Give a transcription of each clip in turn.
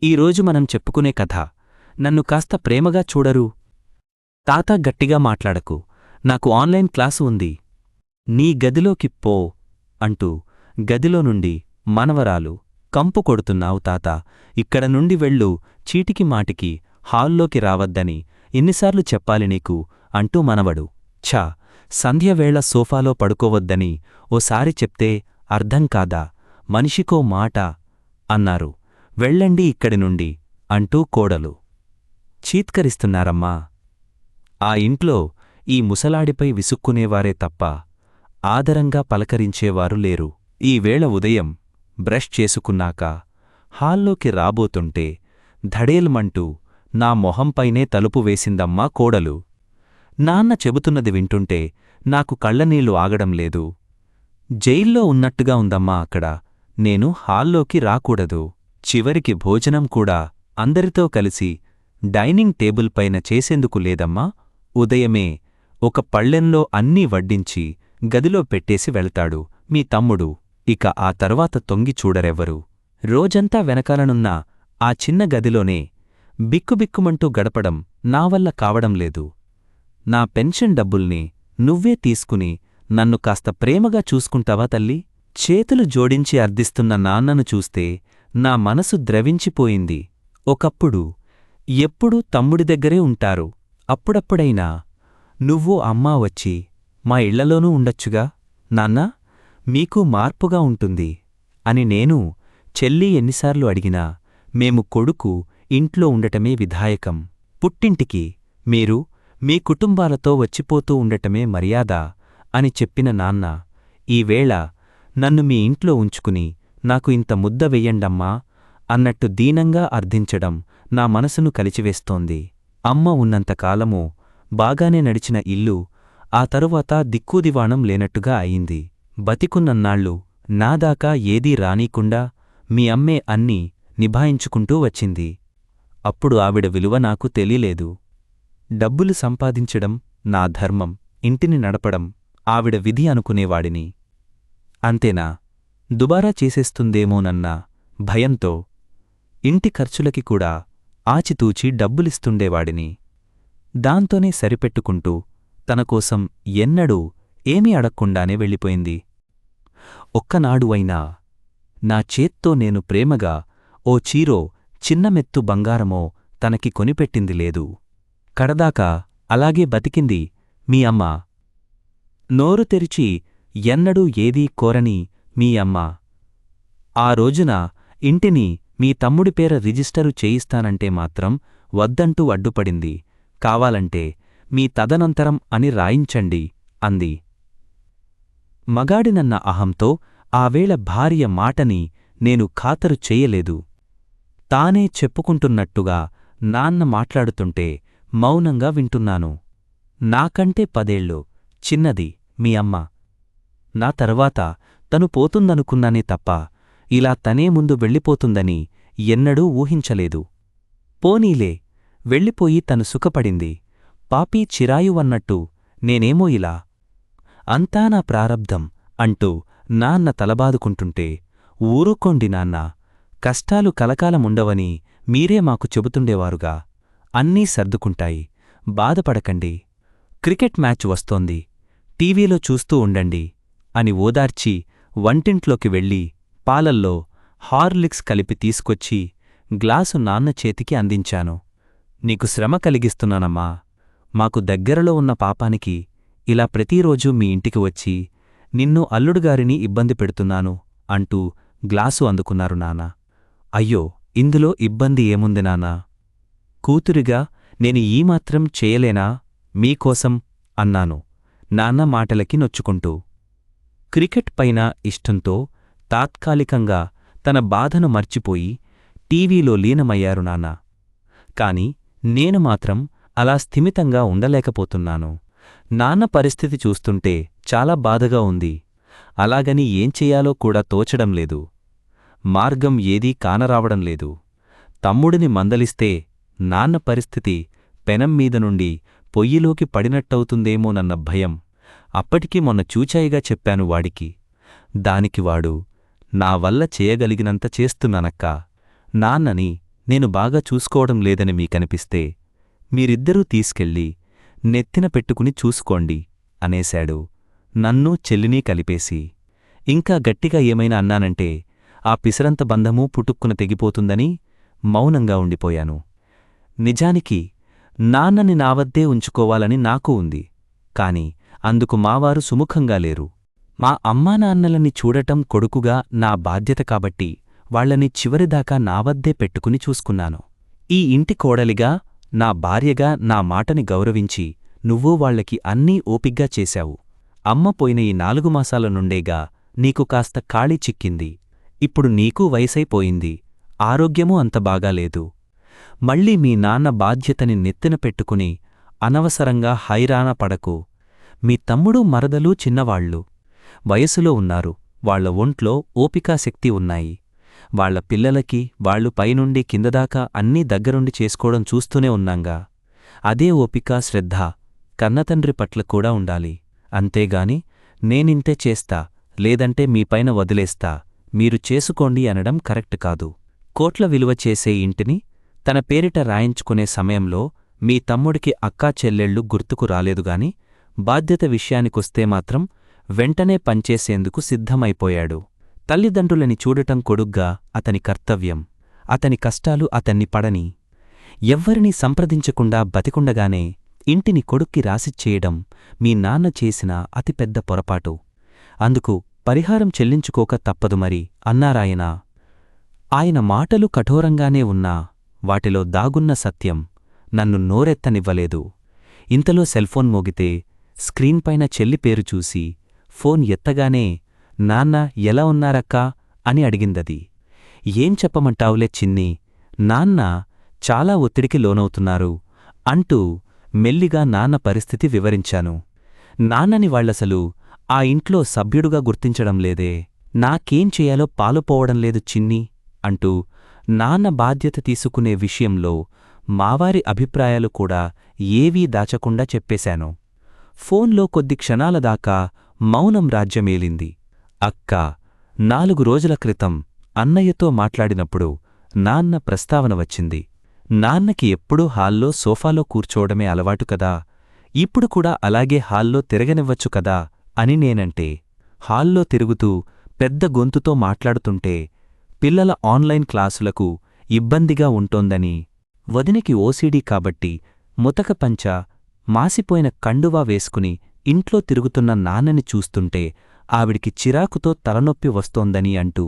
ఈరోజు మనం చెప్పుకునే కథ నన్ను కాస్త ప్రేమగా చూడరు. తాత గట్టిగా మాట్లాడకు, నాకు ఆన్లైన్ క్లాసు ఉంది. నీ గదిలోకి పో అంటూ గదిలో నుండి మనవరాలు, కంపు కొడుతున్నావు తాత, ఇక్కడ నుండి వెళ్ళు, చీటికి మాటికి హాల్లోకి రావద్దని ఎన్నిసార్లు చెప్పాలి నీకు అంటూ మనవడు. ఛా, సంధ్యవేళ సోఫాలో పడుకోవద్దని ఓసారి చెప్తే అర్థం కాదా, మనిషికో మాట అన్నారు. వెళ్ళండి ఇక్కడి నుండి అంటూ కోడలు. చీత్కరిస్తున్నారమ్మా. ఆ ఇంట్లో ఈ ముసలాడిపై విసుక్కునేవారే తప్ప ఆదరంగా పలకరించేవారు లేరు. ఈవేళ ఉదయం బ్రష్ చేసుకున్నాక హాల్లోకి రాబోతుంటే ధడేల్మంటూ నా మొహంపైనే తలుపు వేసిందమ్మా కోడలు. నాన్న చెబుతున్నది వింటుంటే నాకు కళ్ళనీళ్లు ఆగడం లేదు. జైల్లో ఉన్నట్టుగా ఉందమ్మా అక్కడ. నేను హాల్లోకి రాకూడదు. చివరికి భోజనం కూడా అందరితో కలిసి డైనింగ్ టేబుల్ పైన చేసేందుకు లేదమ్మా. ఉదయమే ఒక పళ్ళెంలో అన్నీ వడ్డించి గదిలో పెట్టేసి వెళ్తాడు మీ తమ్ముడు. ఇక ఆ తర్వాత తొంగి చూడరెవ్వరు. రోజంతా వెనకాలనున్న ఆ చిన్న గదిలోనే బిక్కుబిక్కుమంటూ గడపడం నా వల్ల కావడం లేదు. నా పెన్షన్ డబ్బుల్ని నువ్వే తీసుకుని నన్ను కాస్త ప్రేమగా చూసుకుంటావా తల్లి? చేతులు జోడించి అర్థిస్తున్న నాన్నను చూస్తే నా మనసు ద్రవించిపోయింది. ఒకప్పుడు ఎప్పుడూ తమ్ముడి దగ్గరే ఉంటారు. అప్పుడప్పుడైనా నువ్వూ అమ్మా వచ్చి మా ఇళ్లలోనూ ఉండొచ్చుగా నాన్నా, మీకూ మార్పుగా ఉంటుంది అని నేను, చెల్లి ఎన్నిసార్లు అడిగినా మేము కొడుకు ఇంట్లో ఉండటమే విధాయకం, పుట్టింటికి మీరు మీ కుటుంబాలతో వచ్చిపోతూ ఉండటమే మర్యాద అని చెప్పిన నాన్న ఈవేళ నన్ను మీ ఇంట్లో ఉంచుకుని నాకు ఇంత ముద్ద వెయ్యండమ్మా అన్నట్టు దీనంగా అర్థించడం నా మనసును కలిచివేస్తోంది. అమ్మ ఉన్నంతకాలమూ బాగానే నడిచిన ఇల్లు ఆ తరువాత దిక్కుదివాణం లేనట్టుగా అయింది. బతికున్నన్నాళ్ళు నాదాకా ఏదీ రానీకుండా మీ అమ్మే అన్నీ నిభాయించుకుంటూ వచ్చింది. అప్పుడు ఆవిడ విలువ నాకు తెలీలేదు. డబ్బులు సంపాదించడం నా ధర్మం, ఇంటిని నడపడం ఆవిడ విధి అనుకునేవాడిని. అంతేనా, దుబారా చేసేస్తుందేమోనన్న భయంతో ఇంటి ఖర్చులకి కూడా ఆచితూచి డబ్బులిస్తుండేవాడిని. దాంతోనే సరిపెట్టుకుంటూ తనకోసం ఎన్నడూ ఏమీ అడక్కుండానే వెళ్ళిపోయింది. ఒక్కనాడు అయినా నా చేత్తో నేను ప్రేమగా ఓ చీరో చిన్నమెత్తు బంగారమో తనకి కొనిపెట్టింది లేదు. కడదాకా అలాగే బతికింది మీ అమ్మ. నోరు తెరిచి ఎన్నడూ ఏదీ కోరని మీ అమ్మ ఆ రోజున ఇంటిని మీ తమ్ముడి పేర రిజిస్టరు చేయిస్తానంటే మాత్రం వద్దంటూ అడ్డుపడింది. కావాలంటే మీ తదనంతరం అని రాయించండి అంది. మగాడినన్న అహంతో ఆవేళ భార్య మాటని నేను ఖాతరు చెయ్యలేదు. తానే చెప్పుకుంటున్నట్టుగా నాన్న మాట్లాడుతుంటే మౌనంగా వింటున్నాను. నాకంటే 10 ఏళ్ళు చిన్నది మీ అమ్మ. నా తర్వాత తను పోతుందనుకున్నానే తప్ప ఇలా తనే ముందు వెళ్ళిపోతుందని ఎన్నడూ ఊహించలేదు. పోనీలే, వెళ్ళిపోయి తను సుఖపడింది. పాపీ చిరాయువన్నట్టు నేనేమో ఇలా. అంతా నా ప్రారబ్ధం అంటూ నాన్న తలబాదుకుంటుంటే, ఊరుకోండి నాన్నా, కష్టాలు కలకాలముండవని మీరే మాకు చెబుతుండేవారుగా, అన్నీ సర్దుకుంటాయి, బాధపడకండి, క్రికెట్ మ్యాచ్ వస్తోంది, టీవీలో చూస్తూ ఉండండి అని ఓదార్చి వంటింట్లోకి వెళ్ళి పాలల్లో హార్లిక్స్ కలిపి తీసుకొచ్చి గ్లాసు నాన్న చేతికి అందించాను. నీకు శ్రమ కలిగిస్తున్నానమ్మా, మాకు దగ్గరలో ఉన్న పాపానికి ఇలా ప్రతిరోజూ మీ ఇంటికి వచ్చి నిన్ను అల్లుడుగారిని ఇబ్బంది పెడుతున్నాను అంటూ గ్లాసు అందుకున్నారు నాన్న. అయ్యో, ఇందులో ఇబ్బంది ఏముంది నాన్నా? కూతురిగా నేను ఈమాత్రం చేయలేనా మీకోసం అన్నాను నాన్న మాటలకి నొచ్చుకుంటూ. క్రికెట్ పైన ఇష్టంతో తాత్కాలికంగా తన బాధను మర్చిపోయి టీవీలో లీనమయ్యారు నాన్న. కాని నేను మాత్రం అలా స్థిమితంగా ఉండలేకపోతున్నాను. నాన్న పరిస్థితి చూస్తుంటే చాలా బాధగా ఉంది. అలాగని ఏం చెయ్యాలో కూడా తోచడం లేదు. మార్గం ఏదీ కానరావడం లేదు. తమ్ముడిని మందలిస్తే నాన్న పరిస్థితి పెనం మీద నుండి పొయ్యిలోకి పడినట్టవుతుందేమోనన్న భయం అప్పటికీ మొన్న చూచాయిగా చెప్పాను వాడికి. దానికి వాడు, నా వల్ల చేయగలిగినంత చేస్తున్నానక్కా, నాన్నని నేను బాగా చూసుకోవడం లేదని మీకనిపిస్తే మీరిద్దరూ తీసుకెళ్ళి నెత్తిన పెట్టుకుని చూసుకోండి అనేశాడు నన్నూ చెల్లినీ కలిపేసి. ఇంకా గట్టిగా ఏమైనా అన్నానంటే ఆ పిసరంత బంధమూ పుటుక్కున తెగిపోతుందని మౌనంగా ఉండిపోయాను. నిజానికి నాన్నని నావద్దే ఉంచుకోవాలని నాకు ఉంది. కాని అందుకు మావారు సుముఖంగా లేరు. మా అమ్మానాన్నలని చూడటం కొడుకుగా నా బాధ్యత కాబట్టి వాళ్లని చివరిదాకా నావద్దే పెట్టుకుని చూసుకున్నాను. ఈ ఇంటి కోడలిగా, నా భార్యగా నా మాటని గౌరవించి నువ్వూ వాళ్లకి అన్నీ ఓపిగ్గా చేశావు. అమ్మ పోయిన ఈ 4 మాసాల నుండేగా నీకు కాస్త ఖాళీ చిక్కింది. ఇప్పుడు నీకూ వయసైపోయింది. ఆరోగ్యమూ అంత బాగాలేదు. మళ్ళీ మీ నాన్న బాధ్యతని నెత్తిన పెట్టుకుని అనవసరంగా హైరాణ పడకు. మీ తమ్ముడు మరదలూ చిన్నవాళ్లు. వయసులో ఉన్నారు. వాళ్ల ఒంట్లో ఓపికాశక్తి ఉన్నాయి. వాళ్ల పిల్లలకి వాళ్లు పైనుండి కిందదాకా అన్నీ దగ్గరుండి చేసుకోవడం చూస్తూనే ఉన్నాంగా. అదే ఓపిక, శ్రద్ధ కన్నతండ్రి పట్ల కూడా ఉండాలి. అంతేగాని నేనింతే చేస్తా, లేదంటే మీపైన వదిలేస్తా, మీరు చేసుకోండి అనడం కరెక్ట్ కాదు. కోట్ల విలువ చేసే ఇంటిని తన పేరిట రాయించుకునే సమయంలో మీ తమ్ముడికి అక్కా చెల్లెళ్ళు గుర్తుకు రాలేదుగాని బాధ్యత విషయానికొస్తే మాత్రం వెంటనే పనిచేసేందుకు సిద్ధమైపోయాడు. తల్లిదండ్రులని చూడటం కొడుగ్గా అతని కర్తవ్యం. అతని కష్టాలు అతన్ని పడని. ఎవ్వరినీ సంప్రదించకుండా బతికుండగానే ఇంటిని కొడుక్కి రాసిచ్చేయడం మీ నాన్న చేసిన అతిపెద్ద పొరపాటు. అందుకు పరిహారం చెల్లించుకోక తప్పదు మరి అన్నారాయన. ఆయన మాటలు కఠోరంగానే ఉన్నా వాటిలో దాగున్న సత్యం నన్ను నోరెత్తనివ్వలేదు. ఇంతలో సెల్ఫోన్ మోగితే స్క్రీన్పైన చెల్లి పేరు చూసి ఫోన్ ఎత్తగానే నాన్న ఎలా ఉన్నారక్కా అని అడిగిందది. ఏం చెప్పమంటావులే చిన్నీ, నాన్న చాలా ఒత్తిడికి లోనవుతున్నారు అంటూ మెల్లిగా నాన్న పరిస్థితి వివరించాను. నాన్నని వాళ్లసలు ఆ ఇంట్లో సభ్యుడుగా గుర్తించడం లేదే, నాకేం చేయాలో పాలుపోవడంలేదు చిన్నీ అంటూ నాన్న బాధ్యత తీసుకునే విషయంలో మావారి అభిప్రాయాలు కూడా ఏవీ దాచకుండా చెప్పేశాను. ఫోన్లో కొద్ది క్షణాల దాకా మౌనం రాజ్యమేలింది. అక్కా, 4 రోజుల క్రితం అన్నయ్యతో మాట్లాడినప్పుడు నాన్న ప్రస్తావన వచ్చింది. నాన్నకి ఎప్పుడూ హాల్లో సోఫాలో కూర్చోవడమే అలవాటు కదా, ఇప్పుడు కూడా అలాగే హాల్లో తిరగనివ్వచ్చు కదా అని నేనంటే, హాల్లో తిరుగుతూ పెద్ద గొంతుతో మాట్లాడుతుంటే పిల్లల ఆన్లైన్ క్లాసులకు ఇబ్బందిగా ఉంటోందని, వదినికి ఓసీడీ కాబట్టి ముతక పంచ, మాసిపోయిన కండువా వేసుకుని ఇంట్లో తిరుగుతున్న నాన్నని చూస్తుంటే ఆవిడికి చిరాకుతో తలనొప్పి వస్తోందని అంటూ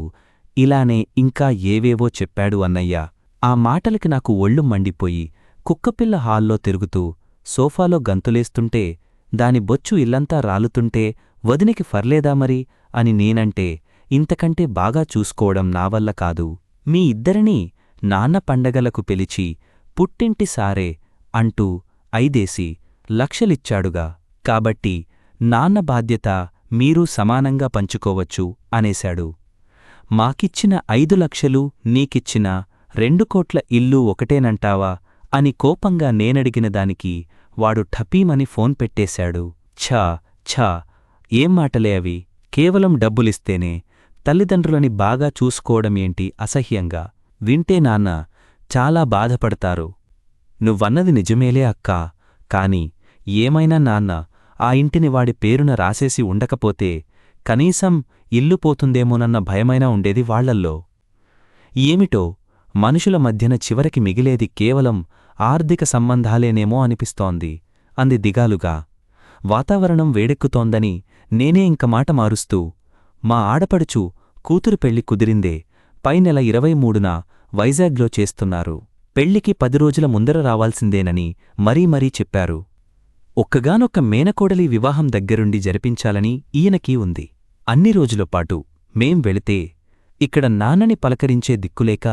ఇలానే ఇంకా ఏవేవో చెప్పాడు అన్నయ్య. ఆ మాటలకి నాకు ఒళ్ళు మండిపోయి కుక్కపిల్ల హాల్లో తిరుగుతూ సోఫాలో గంతులేస్తుంటే దాని బొచ్చు ఇల్లంతా రాలుతుంటే వదినికి ఫర్లేదా మరి అని నేనంటే, ఇంతకంటే బాగా చూసుకోవడం నావల్ల కాదు. మీ ఇద్దరినీ నాన్న పండగలకు పిలిచి పుట్టింటి సారే అంటూ 5 లక్షలిచ్చాడుగా, కాబట్టి నాన్న బాధ్యత మీరూ సమానంగా పంచుకోవచ్చు అనేశాడు. మాకిచ్చిన 5 లక్షలు నీకిచ్చిన 2 కోట్ల ఇల్లు ఒకటేనంటావా అని కోపంగా నేనడిగిన దానికి వాడు ఠపీమని ఫోన్ పెట్టేశాడు. ఛా ఛా, ఏం మాటలే అవి, కేవలం డబ్బులిస్తేనే తల్లిదండ్రులని బాగా చూసుకోవడమేంటి అసహ్యంగా, వింటే నాన్న చాలా బాధపడతారు. నువ్వన్నది నిజమేలే అక్కా, కాని ఏమైనా నాన్న ఆ ఇంటిని వాడి పేరున రాసేసి ఉండకపోతే కనీసం ఇల్లు పోతుందేమోనన్న భయమైనా ఉండేది వాళ్లల్లో. ఏమిటో మనుషుల మధ్యన చివరికి మిగిలేది కేవలం ఆర్థిక సంబంధాలేనేమో అనిపిస్తోంది అంది దిగాలుగా. వాతావరణం వేడెక్కుతోందని నేనే ఇంక మాట మారుస్తూ, మా ఆడపడుచు కూతురు పెళ్లి కుదిరిందే, పై నెల 23న వైజాగ్లో చేస్తున్నారు. పెళ్లికి 10 రోజుల ముందర రావాల్సిందేనని మరీ మరీ చెప్పారు. ఒక్కగానొక్క మేనకోడలి వివాహం దగ్గరుండి జరిపించాలని ఈయనకీ ఉంది. అన్ని రోజులపాటు మేం వెళితే ఇక్కడ నాన్నని పలకరించే దిక్కులేక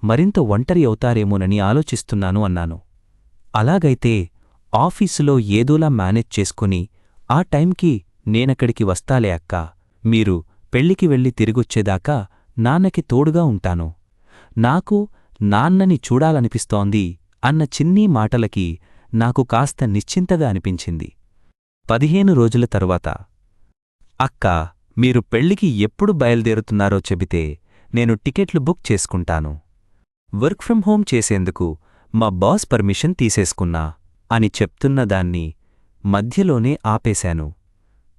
మరింత ఒంటరి అవుతారేమోనని ఆలోచిస్తున్నాను అన్నాను. అలాగైతే ఆఫీసులో ఏదోలా మేనేజ్ చేసుకుని ఆ టైంకి నేనక్కడికి వస్తాలే అక్కా, మీరు పెళ్లికి వెళ్ళి తిరిగొచ్చేదాకా నాన్నకి తోడుగా ఉంటాను. నాకు నాన్నని చూడాలనిపిస్తోంది అన్న చిన్నీ మాటలకి నాకు కాస్త నిశ్చింతగా అనిపించింది. 15 రోజుల తరువాత, అక్కా, మీరు పెళ్లికి ఎప్పుడు బయల్దేరుతున్నారో చెబితే నేను టికెట్లు బుక్ చేసుకుంటాను. వర్క్ ఫ్రం హోం చేసేందుకు మా బాస్ పర్మిషన్ తీసేసుకున్నా అని చెప్తున్నదాన్ని మధ్యలోనే ఆపేశాను.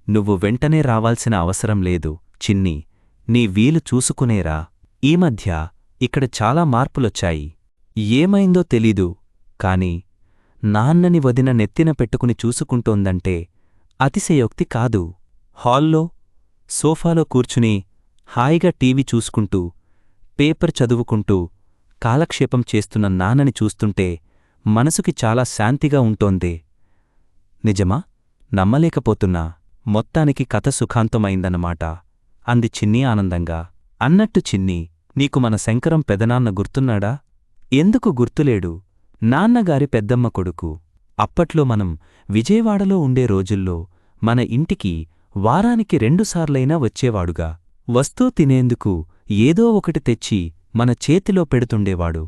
నువ్వు వెంటనే రావాల్సిన అవసరం లేదు చిన్ని, నీ వీలు చూసుకునేరా. ఈ మధ్య ఇక్కడ చాలా మార్పులొచ్చాయి. ఏమైందో తెలీదు, కాని నాన్నని వదిన నెత్తిన పెట్టుకుని చూసుకుంటోందంటే అతిశయోక్తి కాదు. హాల్లో సోఫాలో కూర్చుని హాయిగా టీవీ చూసుకుంటూ పేపర్ చదువుకుంటూ కాలక్షేపం చేస్తున్న నాన్నని చూస్తుంటే మనసుకి చాలా శాంతిగా ఉంటోందే. నిజమా? నమ్మలేకపోతున్నా. మొత్తానికి కథ సుఖాంతమైందన్నమాట అంది చిన్ని ఆనందంగా. అన్నట్టు చిన్ని, నీకు మన శంకరం పెదనాన్న గుర్తున్నాడా? ఎందుకు గుర్తులేడు? నాన్నగారి పెద్దమ్మ కొడుకు. అప్పట్లో మనం విజయవాడలో ఉండే రోజుల్లో మన ఇంటికి వారానికి 2 సార్లైనా వచ్చేవాడుగా. వస్తూ తినేందుకు ఏదో ఒకటి తెచ్చి మన చేతిలో పెడుతుండేవాడు.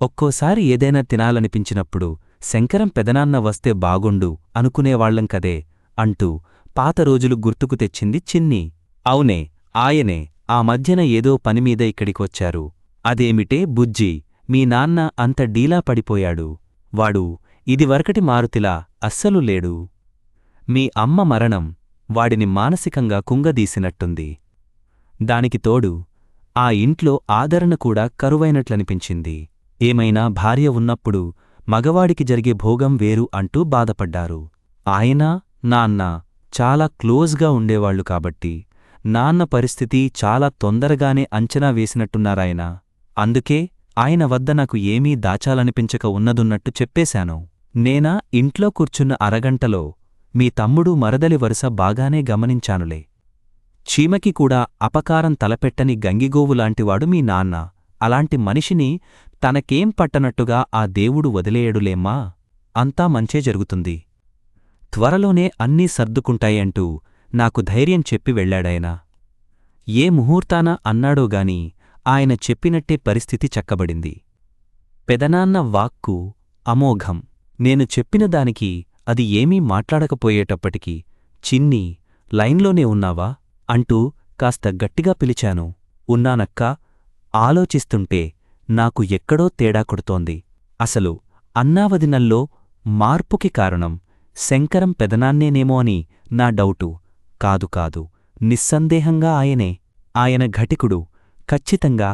ఒక్కోసారి ఏదైనా తినాలనిపించినప్పుడు శంకరం పెదనాన్న వస్తే బాగుండు అనుకునేవాళ్లం కదే అంటూ పాత రోజులు గుర్తుకు తెచ్చింది చిన్ని. అవునే, ఆయనే ఆ మధ్యన ఏదో పనిమీద ఇక్కడికొచ్చారు. అదేమిటే బుజ్జి, మీ నాన్న అంత డీలా పడిపోయాడు. వాడు ఇదివరకటి మారుతిలా అస్సలు లేడు. మీ అమ్మ మరణం వాడిని మానసికంగా కుంగదీసినట్టుంది. దానికి తోడు ఆ ఇంట్లో ఆదరణ కూడా కరువైనట్లనిపించింది. ఏమైనా భార్య ఉన్నప్పుడు మగవాడికి జరిగే భోగం వేరు అంటూ బాధపడ్డారు. ఆయన నాన్న చాలా క్లోజ్గా ఉండేవాళ్లు కాబట్టి నాన్న పరిస్థితి చాలా తొందరగానే అంచనా వేసినట్టున్నారాయన. అందుకే ఆయన వద్ద నాకు ఏమీ దాచాలనిపించక ఉన్నదున్నట్టు చెప్పేశాను. నేనా ఇంట్లో కూర్చున్న అరగంటలో మీ తమ్ముడు మరదలి వరుస బాగానే గమనించానులే. చీమకి కూడా అపకారం తలపెట్టని గంగిగోవులాంటివాడు మీ నాన్న. అలాంటి మనిషిని తనకేం పట్టనట్టుగా ఆ దేవుడు వదిలేయడులేమ్మా. అంతా మంచే జరుగుతుంది. త్వరలోనే అన్నీ సర్దుకుంటాయంటూ నాకు ధైర్యం చెప్పి వెళ్ళాడాయన. ఏ ముహూర్తాన అన్నాడోగాని ఆయన చెప్పినట్టే పరిస్థితి చక్కబడింది. పెదనాన్న వాక్కు అమోఘం. నేను చెప్పిన దానికి అది ఏమీ మాట్లాడకపోయేటప్పటికి చిన్ని, లైన్లోనే ఉన్నావా అంటూ కాస్త గట్టిగా పిలిచాను. ఉన్నానక్కా. ఆలోచిస్తుంటే నాకు ఎక్కడో తేడా కొడుతోంది. అసలు అన్నావదినల్లో మార్పుకి కారణం శంకరం పెదనాన్నేనేమో అని నా డౌటు. కాదు కాదు, నిస్సందేహంగా ఆయనే. ఆయన ఘటికుడు. ఖచ్చితంగా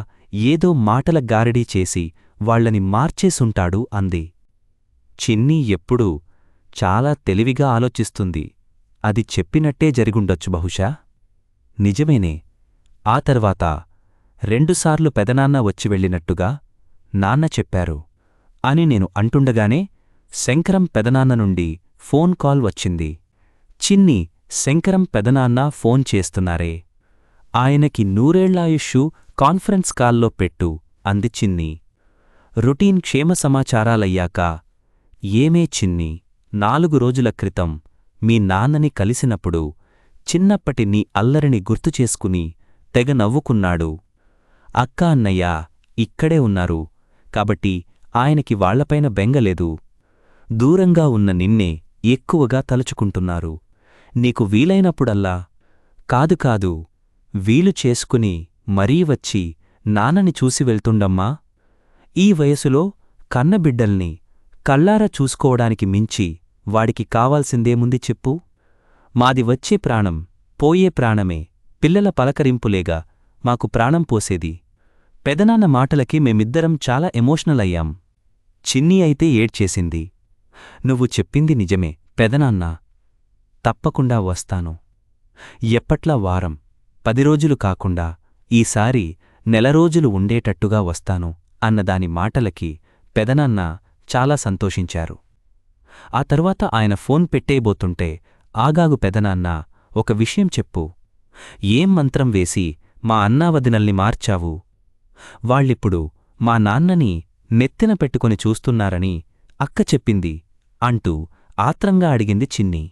ఏదో మాటల గారడీ చేసి వాళ్లని మార్చేసుంటాడు అంది. చిన్ని ఎప్పుడూ చాలా తెలివిగా ఆలోచిస్తుంది. అది చెప్పినట్టే జరిగుండొచ్చు బహుశా. నిజమేనే. ఆ తర్వాత 2 సార్లు పెదనాన్న వచ్చి వెళ్ళినట్టుగా నాన్న చెప్పారు అని నేను అంటుండగానే శంకరం పెదనాన్న నుండి ఫోన్ కాల్ వచ్చింది. చిన్ని, శంకరం పెదనాన్న ఫోన్ చేస్తున్నారే. ఆయనకి 100 ఏళ్లాయుష్షు కాన్ఫరెన్స్ కాల్లో పెట్టు అంది చిన్ని. రొటీన్ క్షేమ సమాచారాలయ్యాక, ఏమే చిన్ని, 4 రోజుల క్రితం మీ నాన్నని కలిసినప్పుడు చిన్నప్పటి నీ అల్లరిని గుర్తుచేసుకుని తెగ నవ్వుకున్నాడు. అక్క అన్నయ్య ఇక్కడే ఉన్నారు కాబట్టి ఆయనకి వాళ్లపైన బెంగలేదు. దూరంగా ఉన్న నిన్నే ఎక్కువగా తలుచుకుంటున్నారు. నీకు వీలైనప్పుడల్లా కాదు కాదు, వీలు చేసుకుని మరీ వచ్చి నాన్నని చూసి వెళ్తుండమ్మా. ఈ వయసులో కన్నబిడ్డల్ని కళ్ళారా చూసుకోవడానికి మించి వాడికి కావాల్సిందేముంది చెప్పు? మాది వచ్చే ప్రాణం, పోయే ప్రాణమే పిల్లల పలకరింపులేగా మాకు ప్రాణం పోసేది. పెదనాన్న మాటలకి మేమిద్దరం చాలా ఎమోషనల్ అయ్యాం. చిన్ని అయితే ఏడ్చేసింది. నువ్వు చెప్పింది నిజమే పెదనాన్నా. తప్పకుండా వస్తాను. ఎప్పట్లా వారం, 10 రోజులు కాకుండా ఈసారి 1 నెల రోజులు ఉండేటట్టుగా వస్తాను అన్నదాని మాటలకి పెదనాన్న చాలా సంతోషించారు. ఆ తర్వాత ఆయన ఫోన్ పెట్టేయబోతుంటే, ఆగాగు పెదనాన్నా, ఒక విషయం చెప్పు. ఏం మంత్రం వేసి మా అన్నావదినల్ని మార్చావు? వాళ్ళిప్పుడు మా నాన్నని నెత్తిన పెట్టుకొని చూస్తున్నారని అక్క చెప్పింది అంటూ ఆత్రంగా అడిగింది చిన్ని.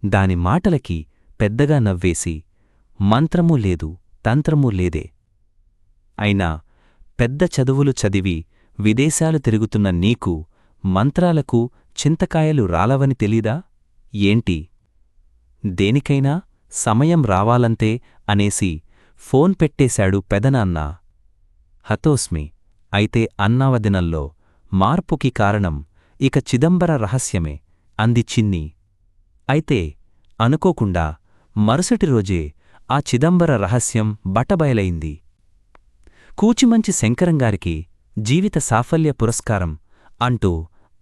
దాని మాటలకి పెద్దగా నవ్వేసి, మంత్రమూ లేదు, తంత్రమూ లేదే. అయినా పెద్ద చదువులు చదివి విదేశాలు తిరుగుతున్న నీకు మంత్రాలకు చింతకాయలు రాలవని తెలీదా ఏంటి? దేనికైనా సమయం రావాలంతే అనేసి ఫోన్ పెట్టేశాడు పెదనాన్న. హతోస్మి అయితే అన్నావదినంలో మార్పుకి కారణం ఇక చిదంబర రహస్యమే అంది చిన్ని. అయితే అనుకోకుండా మరుసటి రోజే ఆ చిదంబర రహస్యం బట్టబయలైంది. కూచిమంచి శంకరంగారికి జీవిత సాఫల్య పురస్కారం అంటూ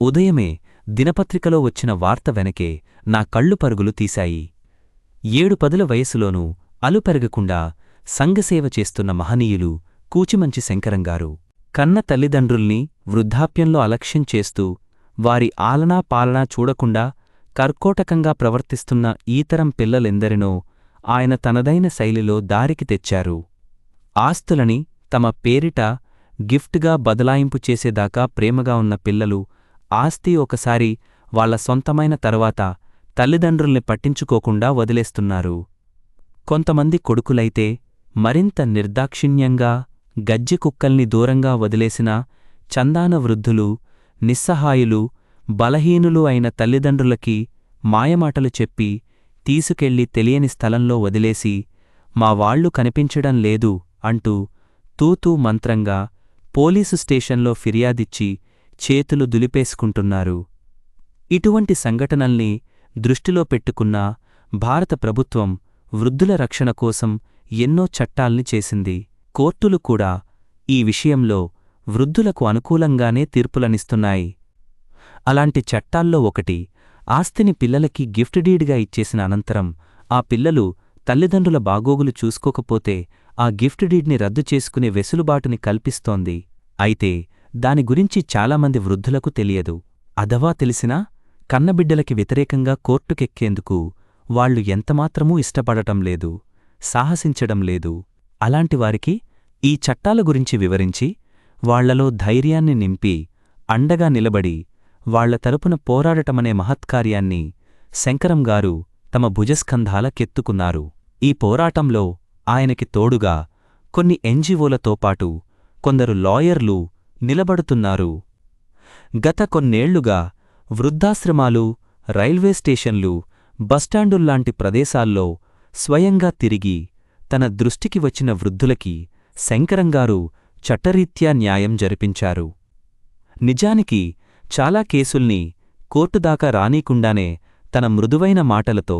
ఉదయమే దినపత్రికలో వచ్చిన వార్త వెనకే నా కళ్ళు పరుగులు తీశాయి. 7 వయసులోనూ అలుపెరగకుండా సంఘసేవ చేస్తున్న మహనీయులు కూచిమంచి శంకరంగారు. కన్న తల్లిదండ్రుల్ని వృద్ధాప్యంలో అలక్ష్యం చేస్తూ వారి ఆలనా పాలనా చూడకుండా కర్కోటకంగా ప్రవర్తిస్తున్న ఈతరం పిల్లలెందరినో ఆయన తనదైన శైలిలో దారికి తెచ్చారు. ఆస్తులని తమ పేరిట గిఫ్ట్గా బదలాయింపు చేసేదాకా ప్రేమగా ఉన్న పిల్లలు ఆస్తి ఒకసారి వాళ్ల సొంతమైన తర్వాత తల్లిదండ్రుల్ని పట్టించుకోకుండా వదిలేస్తున్నారు. కొంతమంది కొడుకులైతే మరింత నిర్దాక్షిణ్యంగా గజ్జెకుక్కల్ని దూరంగా వదిలేసిన చందాన వృద్ధులు, నిస్సహాయులు, బలహీనులు అయిన తల్లిదండ్రులకి మాయమాటలు చెప్పి తీసుకెళ్లి తెలియని స్థలంలో వదిలేసి మా వాళ్లు కనిపించడం లేదు అంటూ తూతూ మంత్రంగా పోలీసు స్టేషన్లో ఫిర్యాదిచ్చి చేతులు దులిపేసుకుంటున్నారు. ఇటువంటి సంఘటనల్ని దృష్టిలో పెట్టుకున్న భారత ప్రభుత్వం వృద్ధుల రక్షణ కోసం ఎన్నో చట్టాల్ని చేసింది. కోర్టులు కూడా ఈ విషయంలో వృద్ధులకు అనుకూలంగానే తీర్పులనిస్తున్నాయి. అలాంటి చట్టాల్లో ఒకటి, ఆస్తిని పిల్లలకి గిఫ్ట్ డీడ్గా ఇచ్చేసిన అనంతరం ఆ పిల్లలు తల్లిదండ్రుల బాగోగులు చూసుకోకపోతే ఆ గిఫ్ట్ డీడ్ని రద్దు చేసుకునే వెసులుబాటుని కల్పిస్తోంది. అయితే దాని గురించి చాలామంది వృద్ధులకు తెలియదు. అథవా తెలిసినా కన్నబిడ్డలకి వ్యతిరేకంగా కోర్టుకెక్కేందుకు వాళ్లు ఎంతమాత్రమూ ఇష్టపడటం లేదు, సాహసించడం లేదు. అలాంటివారికి ఈ చట్టాల గురించి వివరించి వాళ్లలో ధైర్యాన్ని నింపి అండగా నిలబడి వాళ్ల తరపున పోరాడటమనే మహత్కార్యాన్ని శంకరంగారు తమ భుజస్కంధాలకెత్తుకున్నారు. ఈ పోరాటంలో ఆయనకి తోడుగా కొన్ని ఎన్జీఓలతో పాటు కొందరు లాయర్లు నిలబడుతున్నారు. గత కొన్నేళ్లుగా వృద్ధాశ్రమాలు, రైల్వే స్టేషన్లు, బస్టాండుల్లాంటి ప్రదేశాల్లో స్వయంగా తిరిగి తన దృష్టికి వచ్చిన వృద్ధులకి శంకరంగారు చట్టరీత్యా న్యాయం జరిపించారు. నిజానికి చాలా కేసుల్ని కోర్టుదాకా రానీకుండానే తన మృదువైన మాటలతో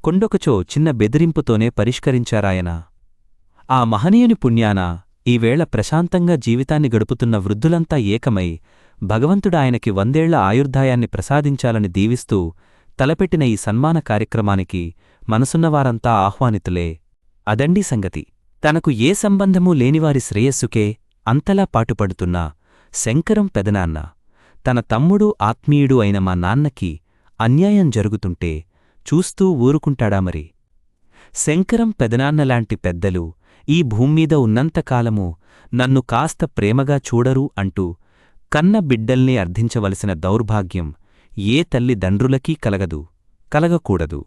కొండొకచో చిన్న బెదిరింపుతోనే పరిష్కరించారాయన. ఆ మహనీయుని పుణ్యాన ఈవేళ ప్రశాంతంగా జీవితాన్ని గడుపుతున్న వృద్ధులంతా ఏకమై భగవంతుడాయనకి 100 ఏళ్ల ఆయుర్దాయాన్ని ప్రసాదించాలని దీవిస్తూ తలపెట్టిన ఈ సన్మాన కార్యక్రమానికి మనసున్నవారంతా ఆహ్వానితులే. అదండీ సంగతి. తనకు ఏ సంబంధమూ లేనివారి శ్రేయస్సుకే అంతలా పాటుపడుతున్న శంకరం పెదనాన్న, తన తమ్ముడు ఆత్మీయుడు అయిన మా నాన్నకి అన్యాయం జరుగుతుంటే చూస్తూ ఊరుకుంటాడా మరి? శంకరం పెదనాన్నలాంటి పెద్దలు ఈ భూమ్మీద ఉన్నంతకాలము నన్ను కాస్త ప్రేమగా చూడరు అంటూ కన్న బిడ్డల్ని అర్థించవలసిన దౌర్భాగ్యం ఏ తల్లిదండ్రులకీ కలగదు, కలగకూడదు.